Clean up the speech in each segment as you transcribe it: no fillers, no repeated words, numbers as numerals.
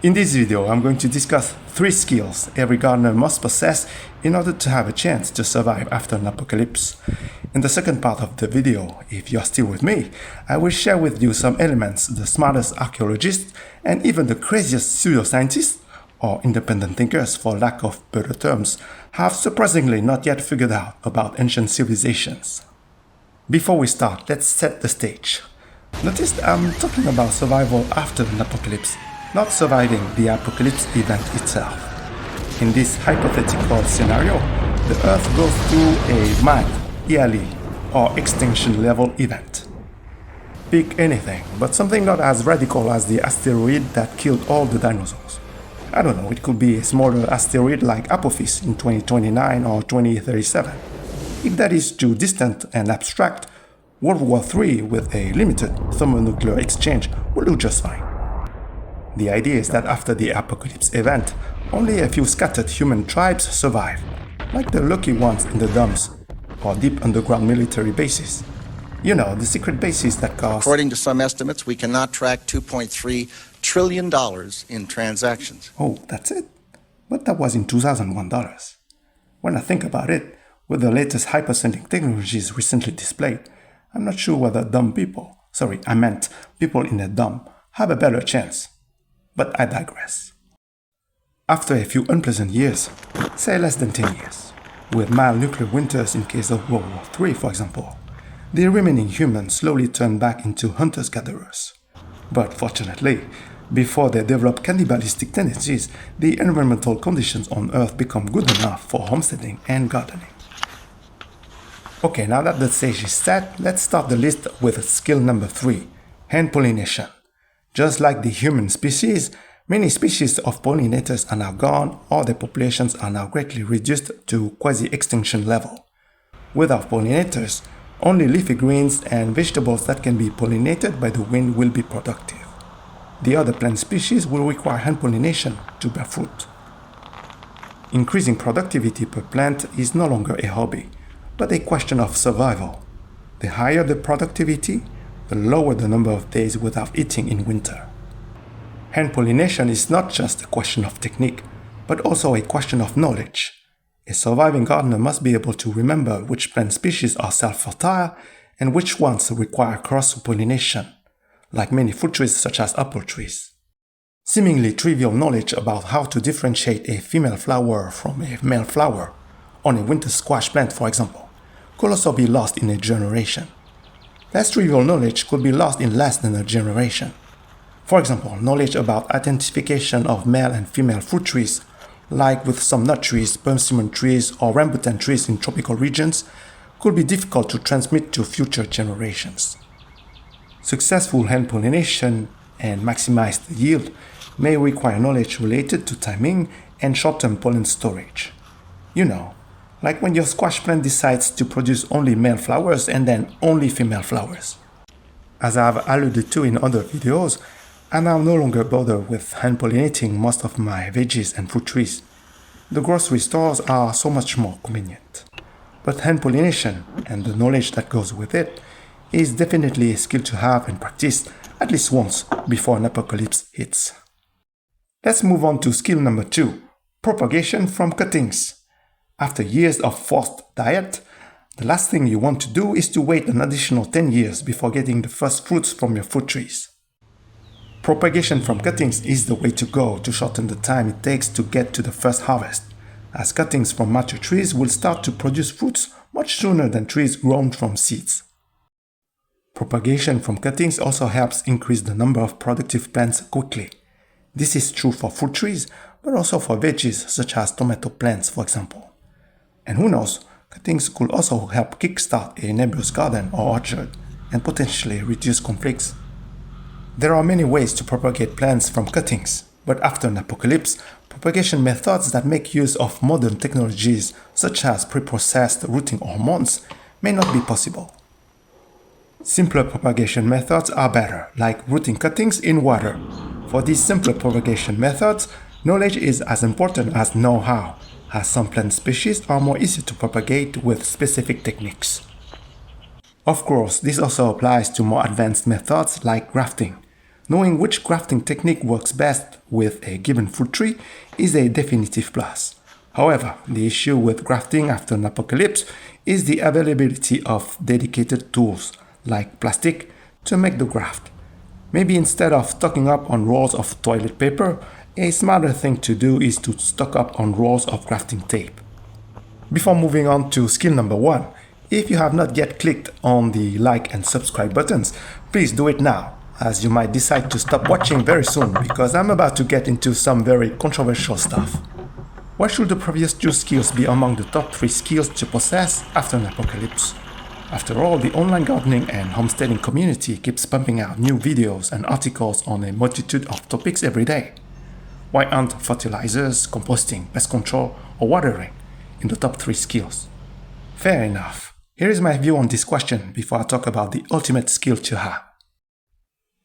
In this video, I'm going to discuss 3 skills every gardener must possess in order to have a chance to survive after an apocalypse. In the second part of the video, if you're still with me, I will share with you some elements the smartest archaeologists and even the craziest pseudoscientists, or independent thinkers for lack of better terms, have surprisingly not yet figured out about ancient civilizations. Before we start, let's set the stage. Notice I'm talking about survival after an apocalypse, not surviving the apocalypse event itself. In this hypothetical scenario, the Earth goes through a mad, yearly, or extinction level event. Pick anything, but something not as radical as the asteroid that killed all the dinosaurs. I don't know, it could be a smaller asteroid like Apophis in 2029 or 2037. If that is too distant and abstract, World War III with a limited thermonuclear exchange will do just fine. The idea is that after the apocalypse event, only a few scattered human tribes survive, like the lucky ones in the dumps or deep underground military bases. You know, the secret bases that cost... According to some estimates, we cannot track $2.3 trillion in transactions. Oh, that's it? But that was in 2001 dollars. When I think about it, with the latest hypersonic technologies recently displayed, I'm not sure whether people in a dump, have a better chance. But I digress. After a few unpleasant years, say less than 10 years, with mild nuclear winters in case of World War III for example, the remaining humans slowly turn back into hunters-gatherers. But fortunately, before they develop cannibalistic tendencies, the environmental conditions on Earth become good enough for homesteading and gardening. Okay, now that the stage is set, let's start the list with skill number 3, hand-pollination. Just like the human species, many species of pollinators are now gone or their populations are now greatly reduced to quasi-extinction level. Without pollinators, only leafy greens and vegetables that can be pollinated by the wind will be productive. The other plant species will require hand-pollination to bear fruit. Increasing productivity per plant is no longer a hobby, but a question of survival. The higher the productivity, the lower the number of days without eating in winter. Hand-pollination is not just a question of technique, but also a question of knowledge. A surviving gardener must be able to remember which plant species are self-fertile and which ones require cross-pollination, like many fruit trees such as apple trees. Seemingly trivial knowledge about how to differentiate a female flower from a male flower, on a winter squash plant for example, could also be lost in a generation. Less trivial knowledge could be lost in less than a generation. For example, knowledge about identification of male and female fruit trees, like with some nut trees, persimmon trees, or rambutan trees in tropical regions, could be difficult to transmit to future generations. Successful hand-pollination and maximized yield may require knowledge related to timing and short-term pollen storage. You know, like when your squash plant decides to produce only male flowers and then only female flowers. As I have alluded to in other videos, I now no longer bother with hand-pollinating most of my veggies and fruit trees. The grocery stores are so much more convenient. But hand-pollination, and the knowledge that goes with it, is definitely a skill to have and practice at least once before an apocalypse hits. Let's move on to skill number 2, propagation from cuttings. After years of forced diet, the last thing you want to do is to wait an additional 10 years before getting the first fruits from your fruit trees. Propagation from cuttings is the way to go to shorten the time it takes to get to the first harvest, as cuttings from mature trees will start to produce fruits much sooner than trees grown from seeds. Propagation from cuttings also helps increase the number of productive plants quickly. This is true for fruit trees, but also for veggies such as tomato plants for example. And who knows, cuttings could also help kickstart a neighbor's garden or orchard and potentially reduce conflicts. There are many ways to propagate plants from cuttings, but after an apocalypse, propagation methods that make use of modern technologies such as pre-processed rooting hormones may not be possible. Simpler propagation methods are better, like rooting cuttings in water. For these simpler propagation methods, knowledge is as important as know-how, as some plant species are more easy to propagate with specific techniques. Of course, this also applies to more advanced methods like grafting. Knowing which grafting technique works best with a given fruit tree is a definitive plus. However, the issue with grafting after an apocalypse is the availability of dedicated tools, like plastic, to make the graft. Maybe instead of stocking up on rolls of toilet paper, a smarter thing to do is to stock up on rolls of grafting tape. Before moving on to skill number 1, if you have not yet clicked on the like and subscribe buttons, please do it now, as you might decide to stop watching very soon because I'm about to get into some very controversial stuff. Why should the previous 2 skills be among the top 3 skills to possess after an apocalypse? After all, the online gardening and homesteading community keeps pumping out new videos and articles on a multitude of topics every day. Why aren't fertilizers, composting, pest control, or watering in the top 3 skills? Fair enough. Here is my view on this question before I talk about the ultimate skill to have.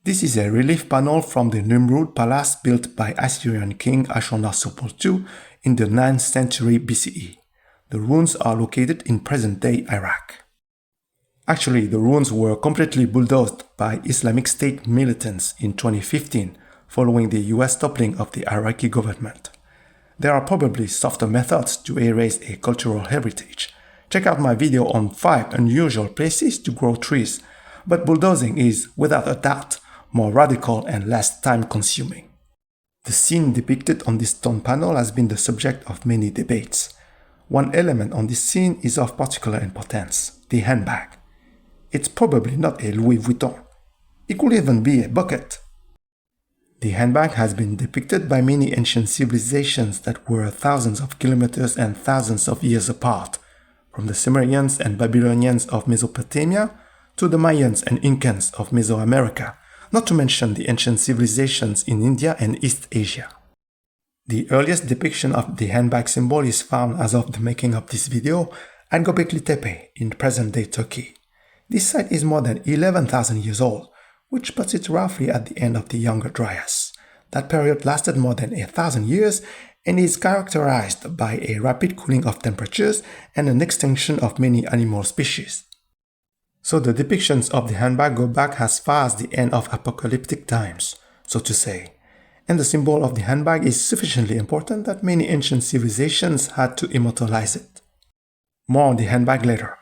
This is a relief panel from the Nimrud palace built by Assyrian king Ashurnasirpal II in the 9th century BCE. The ruins are located in present-day Iraq. Actually, the ruins were completely bulldozed by Islamic State militants in 2015 following the US toppling of the Iraqi government. There are probably softer methods to erase a cultural heritage. Check out my video on 5 unusual places to grow trees, but bulldozing is, without a doubt, more radical and less time-consuming. The scene depicted on this stone panel has been the subject of many debates. One element on this scene is of particular importance, the handbag. It's probably not a Louis Vuitton. It could even be a bucket. The handbag has been depicted by many ancient civilizations that were thousands of kilometers and thousands of years apart, from the Sumerians and Babylonians of Mesopotamia to the Mayans and Incans of Mesoamerica, not to mention the ancient civilizations in India and East Asia. The earliest depiction of the handbag symbol is found as of the making of this video at Göbekli Tepe in present-day Turkey. This site is more than 11,000 years old, which puts it roughly at the end of the Younger Dryas. That period lasted more than 1,000 years and is characterized by a rapid cooling of temperatures and an extinction of many animal species. So the depictions of the handbag go back as far as the end of apocalyptic times, so to say, and the symbol of the handbag is sufficiently important that many ancient civilizations had to immortalize it. More on the handbag later.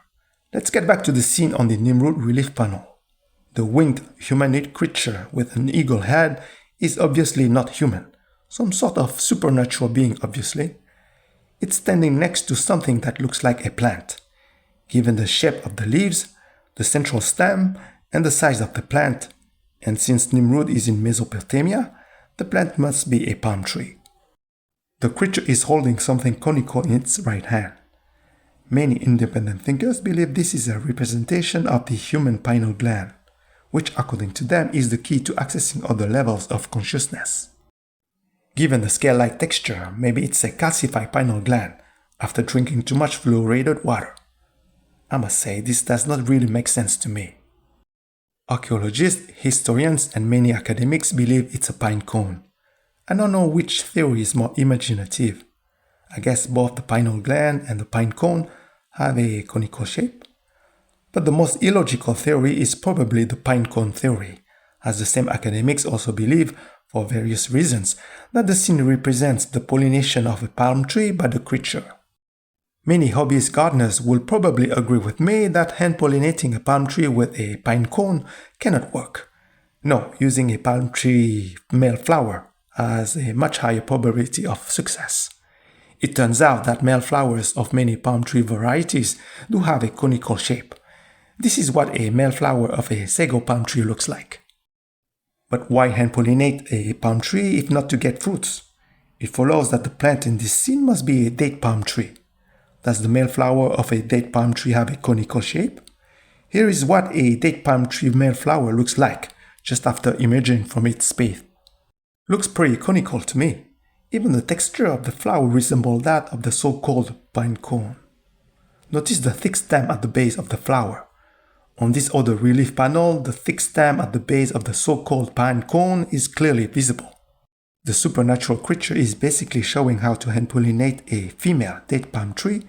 Let's get back to the scene on the Nimrud relief panel. The winged humanoid creature with an eagle head is obviously not human, some sort of supernatural being obviously. It's standing next to something that looks like a plant. Given the shape of the leaves, the central stem, and the size of the plant, and since Nimrud is in Mesopotamia, the plant must be a palm tree. The creature is holding something conical in its right hand. Many independent thinkers believe this is a representation of the human pineal gland, which according to them is the key to accessing other levels of consciousness. Given the scale-like texture, maybe it's a calcified pineal gland after drinking too much fluoridated water. I must say, this does not really make sense to me. Archaeologists, historians, and many academics believe it's a pine cone. I don't know which theory is more imaginative. I guess both the pineal gland and the pine cone have a conical shape. But the most illogical theory is probably the pine cone theory, as the same academics also believe, for various reasons, that the scene represents the pollination of a palm tree by the creature. Many hobbyist gardeners will probably agree with me that hand-pollinating a palm tree with a pine cone cannot work. No, using a palm tree male flower has a much higher probability of success. It turns out that male flowers of many palm tree varieties do have a conical shape. This is what a male flower of a sago palm tree looks like. But why hand-pollinate a palm tree if not to get fruits? It follows that the plant in this scene must be a date palm tree. Does the male flower of a date palm tree have a conical shape? Here is what a date palm tree male flower looks like just after emerging from its spathe. Looks pretty conical to me. Even the texture of the flower resembles that of the so-called pine cone. Notice the thick stem at the base of the flower. On this other relief panel, the thick stem at the base of the so-called pine cone is clearly visible. The supernatural creature is basically showing how to hand-pollinate a female date palm tree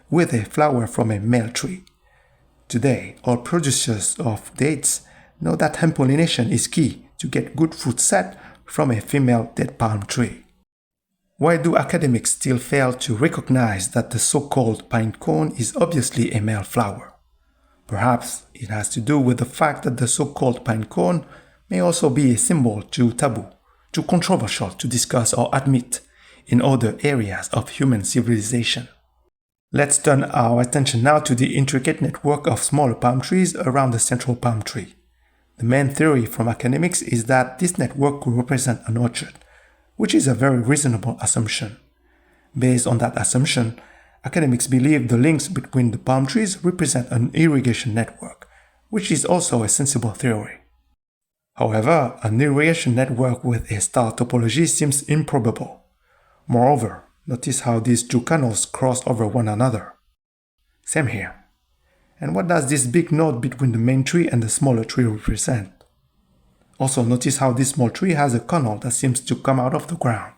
with a flower from a male tree. Today, all producers of dates know that hand-pollination is key to get good fruit set from a female dead palm tree. Why do academics still fail to recognize that the so-called pine cone is obviously a male flower? Perhaps it has to do with the fact that the so-called pine cone may also be a symbol too taboo, too controversial to discuss or admit in other areas of human civilization. Let's turn our attention now to the intricate network of smaller palm trees around the central palm tree. The main theory from academics is that this network could represent an orchard, which is a very reasonable assumption. Based on that assumption, academics believe the links between the palm trees represent an irrigation network, which is also a sensible theory. However, an irrigation network with a star topology seems improbable. Moreover, notice how these two canals cross over one another. Same here. And what does this big node between the main tree and the smaller tree represent? Also notice how this small tree has a canal that seems to come out of the ground.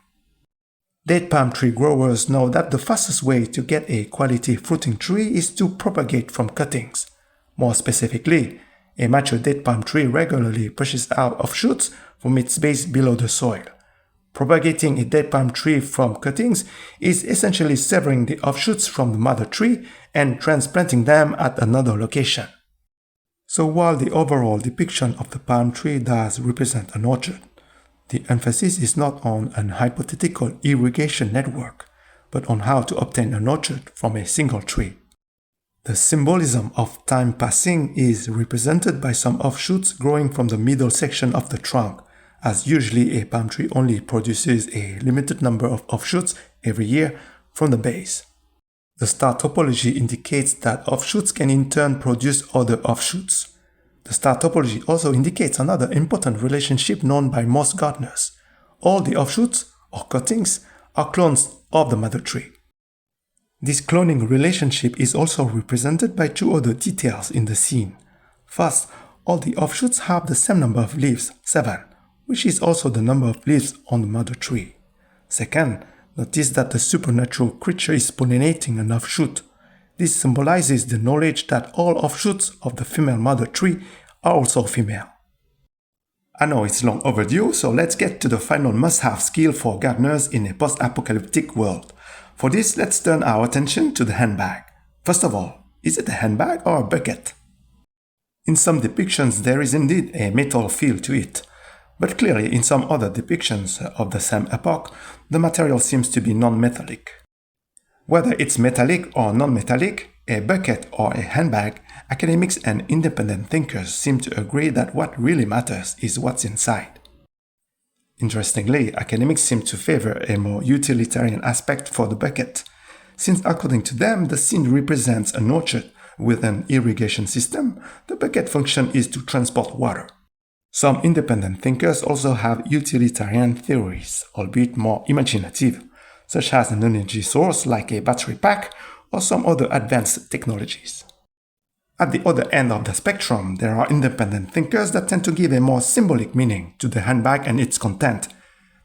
Date palm tree growers know that the fastest way to get a quality fruiting tree is to propagate from cuttings. More specifically, a mature date palm tree regularly pushes out offshoots from its base below the soil. Propagating a date palm tree from cuttings is essentially severing the offshoots from the mother tree and transplanting them at another location. So while the overall depiction of the palm tree does represent an orchard, the emphasis is not on an hypothetical irrigation network, but on how to obtain an orchard from a single tree. The symbolism of time passing is represented by some offshoots growing from the middle section of the trunk, as usually a palm tree only produces a limited number of offshoots every year from the base. The star topology indicates that offshoots can in turn produce other offshoots. The star topology also indicates another important relationship known by most gardeners. All the offshoots, or cuttings, are clones of the mother tree. This cloning relationship is also represented by two other details in the scene. First, all the offshoots have the same number of leaves, 7, which is also the number of leaves on the mother tree. Second, notice that the supernatural creature is pollinating an offshoot. This symbolizes the knowledge that all offshoots of the female mother tree are also female. I know it's long overdue, so let's get to the final must-have skill for gardeners in a post-apocalyptic world. For this, let's turn our attention to the handbag. First of all, is it a handbag or a bucket? In some depictions, there is indeed a metal feel to it. But clearly, in some other depictions of the same epoch, the material seems to be non-metallic. Whether it's metallic or non-metallic, a bucket or a handbag, academics and independent thinkers seem to agree that what really matters is what's inside. Interestingly, academics seem to favor a more utilitarian aspect for the bucket, since according to them, the scene represents an orchard with an irrigation system. The bucket function is to transport water. Some independent thinkers also have utilitarian theories, albeit more imaginative, such as an energy source like a battery pack or some other advanced technologies. At the other end of the spectrum, there are independent thinkers that tend to give a more symbolic meaning to the handbag and its content.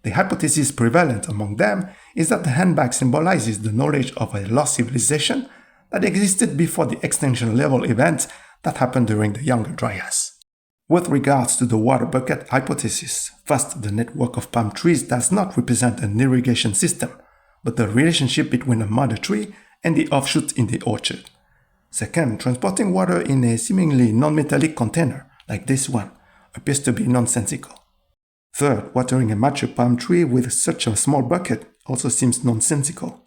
The hypothesis prevalent among them is that the handbag symbolizes the knowledge of a lost civilization that existed before the extinction level event that happened during the Younger Dryas. With regards to the water bucket hypothesis, first, the network of palm trees does not represent an irrigation system, but the relationship between a mother tree and the offshoot in the orchard. Second, transporting water in a seemingly non-metallic container, like this one, appears to be nonsensical. Third, watering a mature palm tree with such a small bucket also seems nonsensical.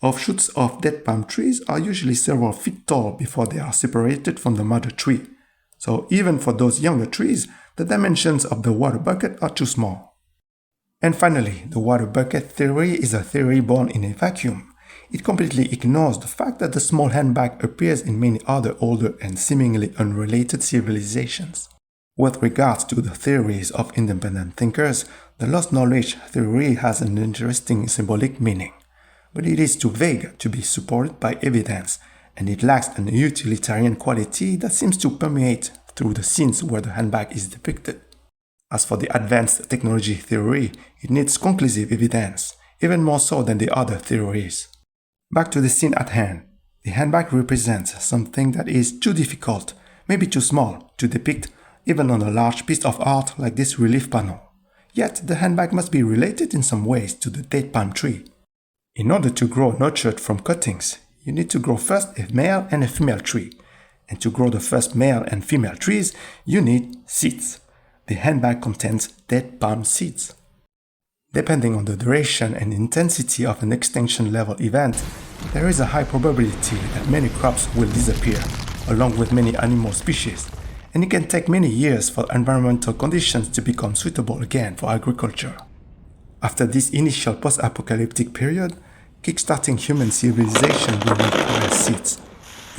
Offshoots of dead palm trees are usually several feet tall before they are separated from the mother tree. So even for those younger trees, the dimensions of the water bucket are too small. And finally, the water bucket theory is a theory born in a vacuum. It completely ignores the fact that the small handbag appears in many other older and seemingly unrelated civilizations. With regards to the theories of independent thinkers, the lost knowledge theory has an interesting symbolic meaning, but it is too vague to be supported by evidence, and it lacks an utilitarian quality that seems to permeate through the scenes where the handbag is depicted. As for the advanced technology theory, it needs conclusive evidence, even more so than the other theories. Back to the scene at hand. The handbag represents something that is too difficult, maybe too small, to depict even on a large piece of art like this relief panel. Yet, the handbag must be related in some ways to the date palm tree. In order to grow nurtured from cuttings, you need to grow first a male and a female tree. And to grow the first male and female trees, you need seeds. The handbag contains date palm seeds. Depending on the duration and intensity of an extinction level event, there is a high probability that many crops will disappear, along with many animal species, and it can take many years for environmental conditions to become suitable again for agriculture. After this initial post-apocalyptic period, kickstarting human civilization will require seeds.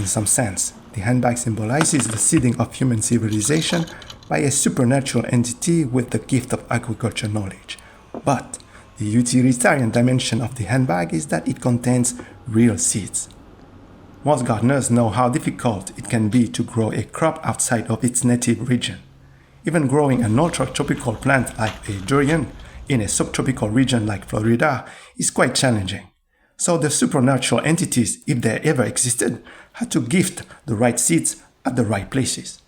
In some sense, the handbag symbolizes the seeding of human civilization by a supernatural entity with the gift of agriculture knowledge. But the utilitarian dimension of the handbag is that it contains real seeds. Most gardeners know how difficult it can be to grow a crop outside of its native region. Even growing an ultra-tropical plant like a durian in a subtropical region like Florida is quite challenging. So the supernatural entities, if they ever existed, had to gift the right seeds at the right places.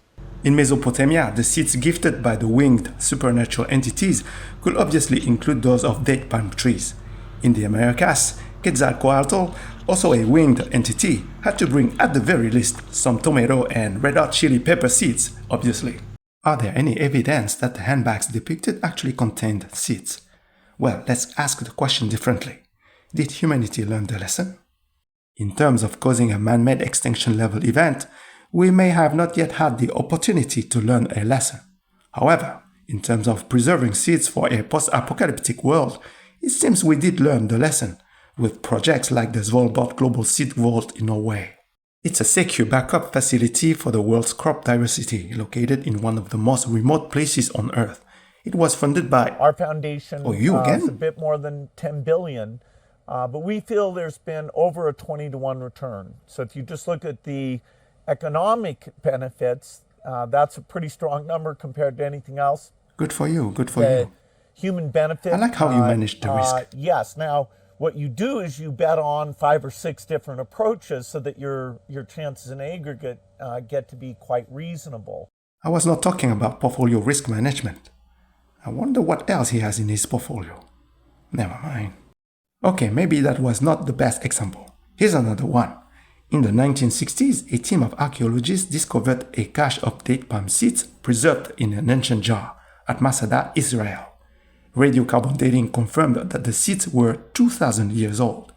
In Mesopotamia, the seeds gifted by the winged supernatural entities could obviously include those of date palm trees. In the Americas, Quetzalcoatl, also a winged entity, had to bring at the very least some tomato and red hot chili pepper seeds, obviously. Are there any evidence that the handbags depicted actually contained seeds? Well, let's ask the question differently. Did humanity learn the lesson? In terms of causing a man-made extinction level event, we may have not yet had the opportunity to learn a lesson. However, in terms of preserving seeds for a post-apocalyptic world, it seems we did learn the lesson, with projects like the Svalbard Global Seed Vault in Norway. It's a secure backup facility for the world's crop diversity, located in one of the most remote places on Earth. It was funded by our foundation. It's a bit more than 10 billion, but we feel there's been over a 20-to-1 return. So if you just look at the economic benefits, that's a pretty strong number compared to anything else. Good for you, good for you. Human benefit. I like how you managed the risk. Yes. Now, what you do is you bet on 5 or 6 different approaches so that your chances in aggregate get to be quite reasonable. I was not talking about portfolio risk management. I wonder what else he has in his portfolio. Never mind. Okay, maybe that was not the best example. Here's another one. In the 1960s, a team of archaeologists discovered a cache of date palm seeds preserved in an ancient jar at Masada, Israel. Radiocarbon dating confirmed that the seeds were 2,000 years old.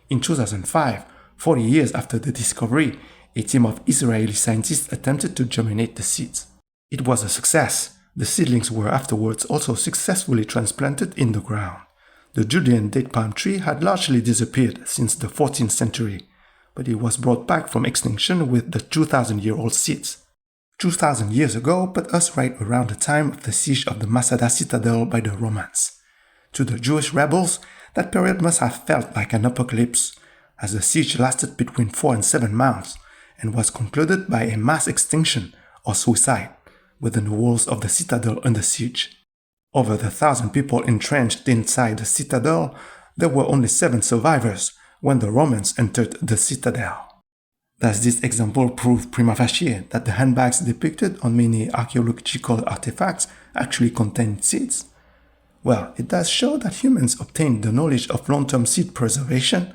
In 2005, 40 years after the discovery, a team of Israeli scientists attempted to germinate the seeds. It was a success. The seedlings were afterwards also successfully transplanted in the ground. The Judean date palm tree had largely disappeared since the 14th century, but it was brought back from extinction with the 2,000-year-old seeds. 2,000 years ago put us right around the time of the siege of the Masada citadel by the Romans. To the Jewish rebels, that period must have felt like an apocalypse, as the siege lasted between 4 and 7 months and was concluded by a mass extinction or suicide within the walls of the citadel under siege. Over the 1,000 people entrenched inside the citadel, there were only 7 survivors when the Romans entered the citadel. Does this example prove prima facie that the handbags depicted on many archaeological artifacts actually contain seeds? Well, it does show that humans obtained the knowledge of long-term seed preservation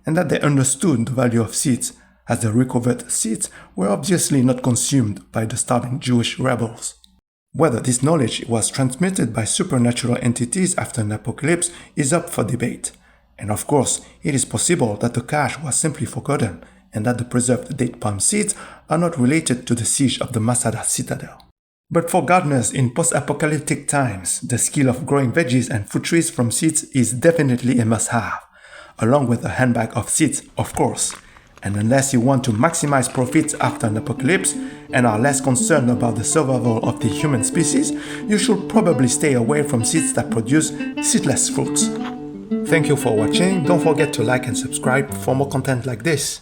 and that they understood the value of seeds, as the recovered seeds were obviously not consumed by the starving Jewish rebels. Whether this knowledge was transmitted by supernatural entities after an apocalypse is up for debate. And of course, it is possible that the cache was simply forgotten and that the preserved date palm seeds are not related to the siege of the Masada citadel. But for gardeners in post-apocalyptic times, the skill of growing veggies and fruit trees from seeds is definitely a must-have, along with a handbag of seeds, of course. And unless you want to maximize profits after an apocalypse and are less concerned about the survival of the human species, you should probably stay away from seeds that produce seedless fruits. Thank you for watching. Don't forget to like and subscribe for more content like this.